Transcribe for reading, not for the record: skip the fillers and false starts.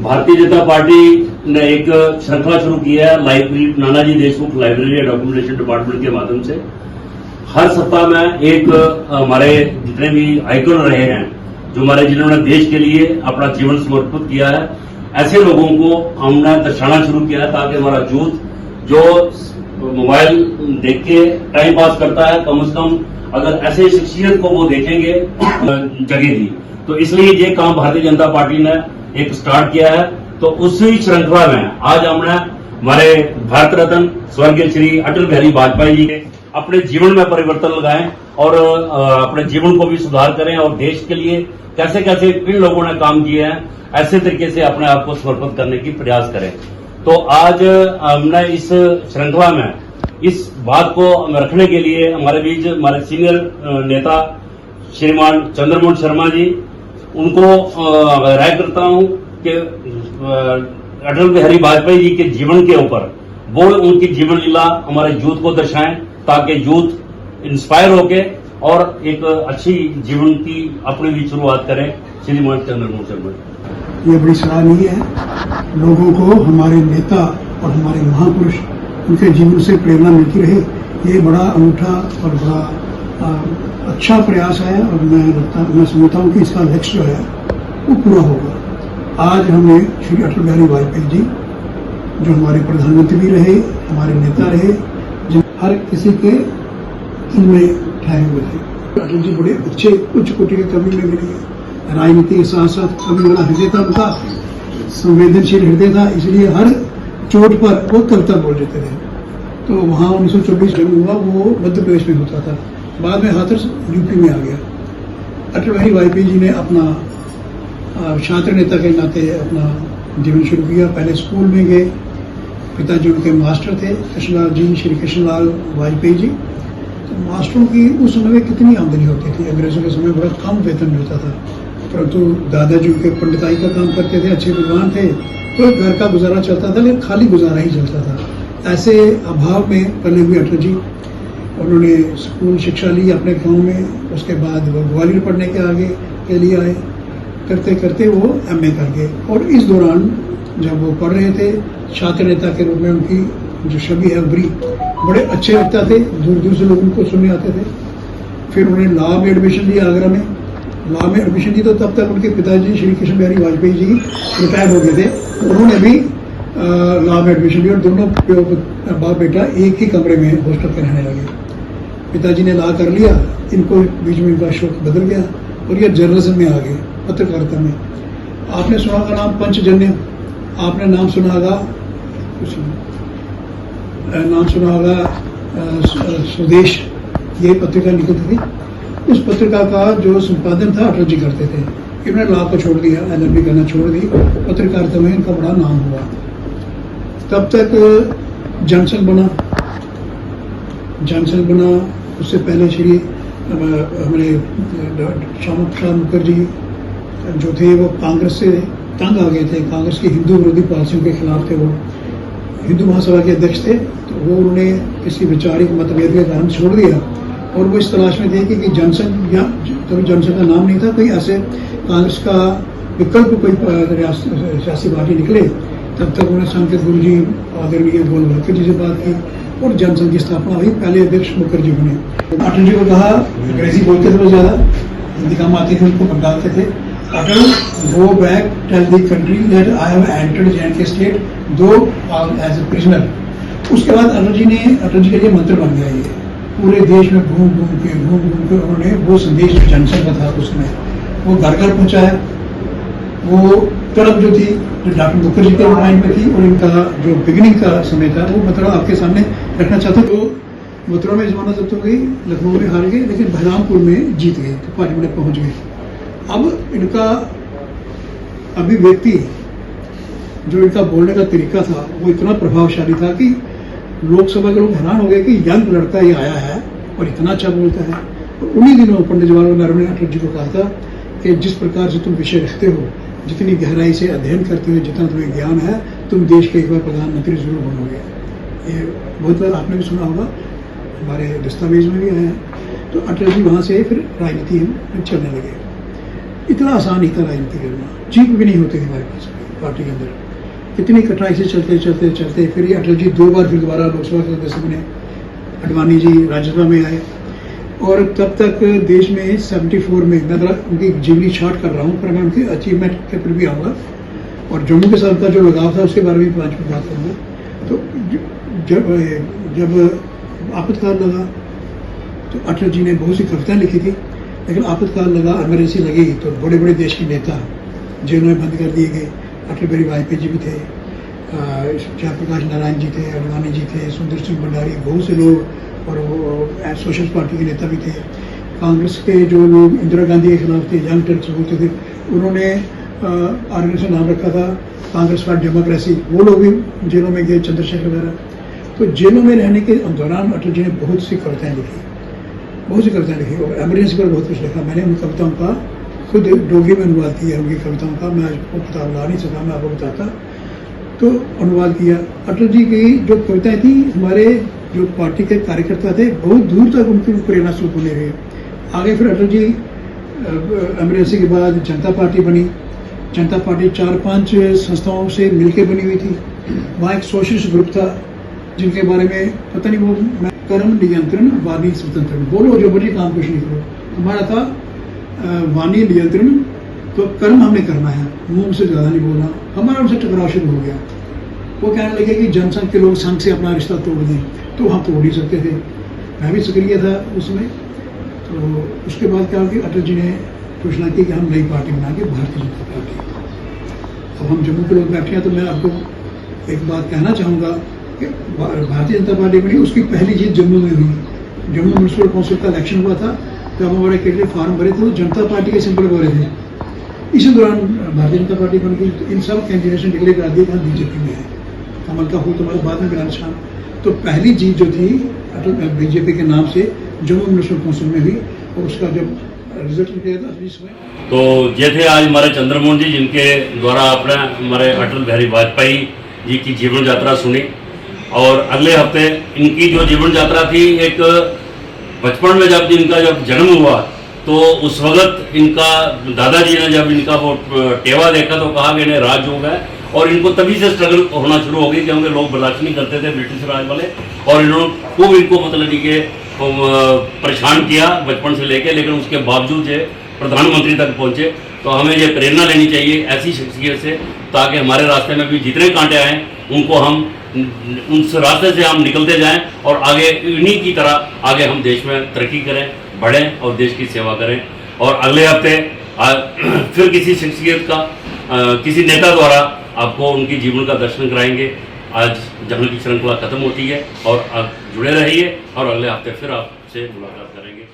Bharatiya Janata party ने एक श्रृंखला शुरू की है library Nanaji Deshmukh library and documentation department के माध्यम से। हर सप्ताह में एक हमारे जितने भी आइकन रहे हैं जो हमारे जिन्होंने देश के लिए अपना जीवन समर्पित किया है, ऐसे लोगों को हमने दर्शाना शुरू किया है ताकि हमारा यूथ जो मोबाइल देख के टाइम पास करता है, कम से कम अगर ऐसे शख्सियत को वो देखेंगे जगेगी। तो इसलिए ये काम भारतीय जनता पार्टी ने एक स्टार्ट किया है। तो उसी श्रृंखला में आज हमने हमारे भारत रत्न स्वर्गीय श्री अटल बिहारी वाजपेयी जी के अपने जीवन में परिवर्तन लगाएं और अपने जीवन को भी सुधार करें और देश के लिए कैसे कैसे इन लोगों ने काम किए हैं ऐसे तरीके से अपने आप को समर्पित करने की प्रयास करें। तो आज हमने इस श्रृंखला में इस बात को रखने के लिए हमारे बीच हमारे सीनियर नेता श्रीमान चंद्रमोहन शर्मा जी, उनको राय करता हूं कि अटल बिहारी वाजपेयी जी के जीवन के ऊपर वो उनकी जीवन लीला हमारे यूथ को दर्शाएं ताकि यूथ इंस्पायर होके और एक अच्छी जीवन की अपनी भी शुरुआत करें। श्रीमान चंद्रमोहन शर्मा, ये बड़ी सराहनीय है। लोगों को हमारे नेता और हमारे महापुरुष उनके जीवन से प्रेरणा मिलती रहे, ये बड़ा अनूठा और बड़ा अच्छा प्रयास है और मैं समझता हूँ कि इसका लक्ष्य जो है वो पूरा होगा। आज हमें श्री अटल बिहारी वाजपेयी जी जो हमारे प्रधानमंत्री भी रहे, हमारे नेता रहे, जो हर किसी के दिल में ठहरे हुए थे। अटल जी बड़े अच्छे उच्च कोटि के कवि में मिले, राजनीति के साथ साथ कवि वाला हृदय था उनका, संवेदनशील हृदय था, इसलिए हर चोट पर वो कविता बोल देते थे। तो वहाँ 1924 जन्म हुआ, वो मध्य प्रदेश में होता था, बाद में हाथरस यूपी में आ गया। अटल बिहारी वाजपेयी जी ने अपना छात्र नेता के नाते अपना जीवन शुरू किया। पहले स्कूल में गए, पिताजी उनके मास्टर थे कृष्णलाल जी, श्री कृष्णलाल वाजपेयी जी। तो मास्टरों की उस समय में कितनी आमदनी होती थी, अंग्रेजों के समय बहुत कम वेतन मिलता था, परंतु दादाजी उनके पंडिताई का काम करते थे, अच्छे विद्वान थे, तो घर का गुजारा चलता था, लेकिन खाली गुजारा ही चलता था। ऐसे अभाव में पले हुए अटल जी, उन्होंने स्कूल शिक्षा ली अपने गांव में, उसके बाद वो ग्वालियर पढ़ने के लिए आए, करते करते वो एमए कर गए। और इस दौरान जब वो पढ़ रहे थे, छात्र नेता के रूप में उनकी जो छवि है उभरी, बड़े अच्छे वक्ता थे, दूर दूर से लोग उनको सुनने आते थे। फिर उन्होंने लॉ में एडमिशन लिया आगरा में। लॉ में एडमिशन ली तो तब तक उनके पिताजी श्री कृष्ण बिहारी वाजपेयी जी रिटायर हो गए थे, उन्होंने भी लॉ में एडमिशन लिया और दोनों बाप बेटा एक ही कमरे में हॉस्टल पे रहने लगे। पिताजी ने लॉ कर लिया, इनको बीच में इनका शौक बदल गया और ये जर्नलिज्म में आ गए, पत्रकारिता में। आपने सुना होगा नाम पंचजन्य, आपने नाम सुना होगा स्वदेश, ये पत्रिका निकलती थी। उस पत्रिका का जो संपादन था अटल जी करते थे। इन्होंने लॉ को छोड़ दिया, LLB करना छोड़ दी, पत्रकारिता में इनका बड़ा नाम हुआ। तब तक जॉनसन बना, उससे पहले श्री हमारे श्यामा प्रसाद मुखर्जी जो थे वो कांग्रेस से तंग आ गए थे, कांग्रेस की हिंदू विरोधी पॉलिसियों के खिलाफ थे, वो हिंदू महासभा के अध्यक्ष थे। तो वो उन्होंने किसी वैचारिक मतभेद के कारण छोड़ दिया और वो इस तलाश में थे कि जॉनसन, या तभी जॉनसन का नाम नहीं था, कोई ऐसे कांग्रेस का विकल्प कोई सियासी पार्टी निकले। तब तक उन्होंने संत गुरु जी आदरणीय गोलवलकर जी से बात की और जॉनसन की स्थापना हुई, पहले अध्यक्ष मुखर्जी बने। अटल जी को कहा, अंग्रेजी बोलते थे बहुत ज़्यादा, हिंदी काम आती थी, उनको बदलाते थे। Atal, go back, tell the country that I have entered J&K state though as a prisoner. उसके बाद अटल जी के लिए मंत्र बन गया ये, पूरे देश में घूम घूम के उन्होंने वो संदेश जो जॉनसन का था उसमें वो घर घर पहुँचाया। वो तड़प जो थी जो डॉक्टर मुखर्जी के माइंड में थी और इनका जो बिगिनिंग का समय था वो मतलब आपके सामने रखना चाहता। तो मथुरा में जमाना जब्त हो गई, लखनऊ में हार गए, लेकिन बलरामपुर में जीत गए, तो पार्लियामेंट में पहुंच गए। अब इनका अभिव्यक्ति जो इनका बोलने का तरीका था वो इतना प्रभावशाली था कि लोकसभा के लोग हैरान हो गए कि यंग लड़का ये आया है और इतना अच्छा बोलता है। तो उन्हीं दिनों पंडित जवाहरलाल नेहरू ने अटल जी को कहा था कि जिस प्रकार से तुम विषय रखते हो, जितनी गहराई से अध्ययन करते हो, जितना तुम्हें ज्ञान है, तुम देश के एक बार प्रधानमंत्री जरूर बनोगे। ये बहुत बार आपने भी सुना होगा, हमारे दस्तावेज में भी आया है। तो अटल जी वहाँ से फिर राजनीति में चलने लगे। इतना आसान नहीं था राजनीति करना, जीत भी नहीं होती थी हमारे पास। पार्टी के अंदर। इतनी कठिनाई से चलते फिर ये अटल जी 2 बार फिर दोबारा लोकसभा सदस्य बने, अडवाणी जी राज्यसभा में आए, और तब तक देश में 74 में मैं उनकी जीवनी शॉर्ट कर रहा हूँ, पर मैं उनकी अचीवमेंट के ऊपर भी आऊँगा और जम्मू के साथ का जो लगाव था उसके बारे में 5 मिनट बात करूँगा। तो जब आपातकाल लगा तो अटल जी ने बहुत सी कविताएं लिखी थी, लेकिन आपातकाल लगा, इमरजेंसी लगी तो बड़े बड़े देश के नेता जेलों में बंद कर दिए गए। अटल बिहारी वाजपेयी जी भी थे, जयप्रकाश नारायण जी थे, अडवाणी जी थे, सुंदर सिंह भंडारी, बहुत से लोग, और वो सोशलिस्ट पार्टी के नेता भी थे। कांग्रेस के जो लोग इंदिरा गांधी के खिलाफ थे, यंग टर्क्स बोलते थे, उन्होंने ऑर्गेनाइजेशन नाम रखा था कांग्रेस फॉर डेमोक्रेसी, वो लोग भी जेलों में गए, चंद्रशेखर वगैरह। तो जेलों में रहने के दौरान अटल जी ने बहुत सी कविताएं लिखी और इमरजेंसी पर बहुत कुछ लिखा। मैंने उन कविताओं का खुद डोगरी में अनुवाद किया, उनकी कविताओं का। मैं आपको किताब ला नहीं सका, मैं आपको बताता, तो अनुवाद किया। अटल जी की जो कविताएं थी, हमारे जो पार्टी के कार्यकर्ता थे बहुत दूर तक उनकी प्रेरणा स्रोत बने रहे। आगे फिर अटल जी इमरजेंसी के बाद जनता पार्टी बनी। जनता पार्टी 4-5 संस्थाओं से मिलकर बनी हुई थी। वहाँ एक सोशलिस्ट ग्रुप था जिनके बारे में पता नहीं, वो कर्म नियंत्रण वाणी स्वतंत्रण, बोलो जो बड़ी काम कुछ नहीं करो। हमारा था वाणी नियंत्रण, तो कर्म हमें करना है, मुंह से ज़्यादा नहीं बोलना। हमारा उनसे टकराव शुरू हो गया। वो कहने लगे कि जनसंघ के लोग संघ से अपना रिश्ता तोड़ दें, तो हम तोड़ नहीं सकते थे। मैं भी सक्रिय था उसमें। तो उसके बाद क्या कि अटल जी ने घोषणा की कि हम नई पार्टी बनाएंगे, भारतीय जनता पार्टी। अब हम जम्मू के लोग बैठे हैं, तो मैं आपको एक बात कहना चाहूँगा कि भारतीय जनता पार्टी बनी, उसकी पहली जीत जम्मू में हुई। जम्मू म्यूनसिपल काउंसिल का इलेक्शन हुआ था, जब हमारे कैंडिडेट फार्म भरे थे तो जनता पार्टी के सिंबल भरे थे। इसी दौरान भारतीय जनता पार्टी बन गई। तो इन सब कैंडिडेशन डिक्लेयर करा दिए कि हम बीजेपी में है। कमल का हो तुम्हारे बाद में बिलाल शाह। तो पहली जीत जो थी अटल बीजेपी के नाम से जम्मू म्यूनसिपल काउंसिल में हुई, और उसका जब रिजल्ट निकला था इस समय। तो ये थे आज हमारे चंद्रमोहन जी, जिनके द्वारा आपने हमारे अटल बिहारी वाजपेयी जी की जीवन यात्रा सुनी। और अगले हफ्ते इनकी जो जीवन यात्रा थी, एक बचपन में जब इनका जन्म हुआ तो उस वक्त इनका दादाजी ने जब इनका वो टेवा देखा तो कहा कि इन्हें राजयोग है, और इनको तभी से स्ट्रगल होना शुरू हो गई, क्योंकि लोग बर्दाश्त नहीं करते थे ब्रिटिश राज वाले, और इन्होंने खूब इनको मतलब कि परेशान किया बचपन से लेके, लेकिन उसके बावजूद ये प्रधानमंत्री तक पहुंचे। तो हमें ये प्रेरणा लेनी चाहिए ऐसी शख्सियत से, ताकि हमारे रास्ते में भी जितने कांटे आए उनको हम उस रास्ते से हम निकलते जाएं, और आगे इन्हीं की तरह आगे हम देश में तरक्की करें, बढ़ें और देश की सेवा करें। और अगले हफ्ते फिर किसी शख्सियत का किसी नेता द्वारा आपको उनकी जीवन का दर्शन कराएंगे। आज जहां की श्रृंखला खत्म होती है, और आप जुड़े रहिए और अगले हफ्ते फिर आपसे मुलाकात करेंगे।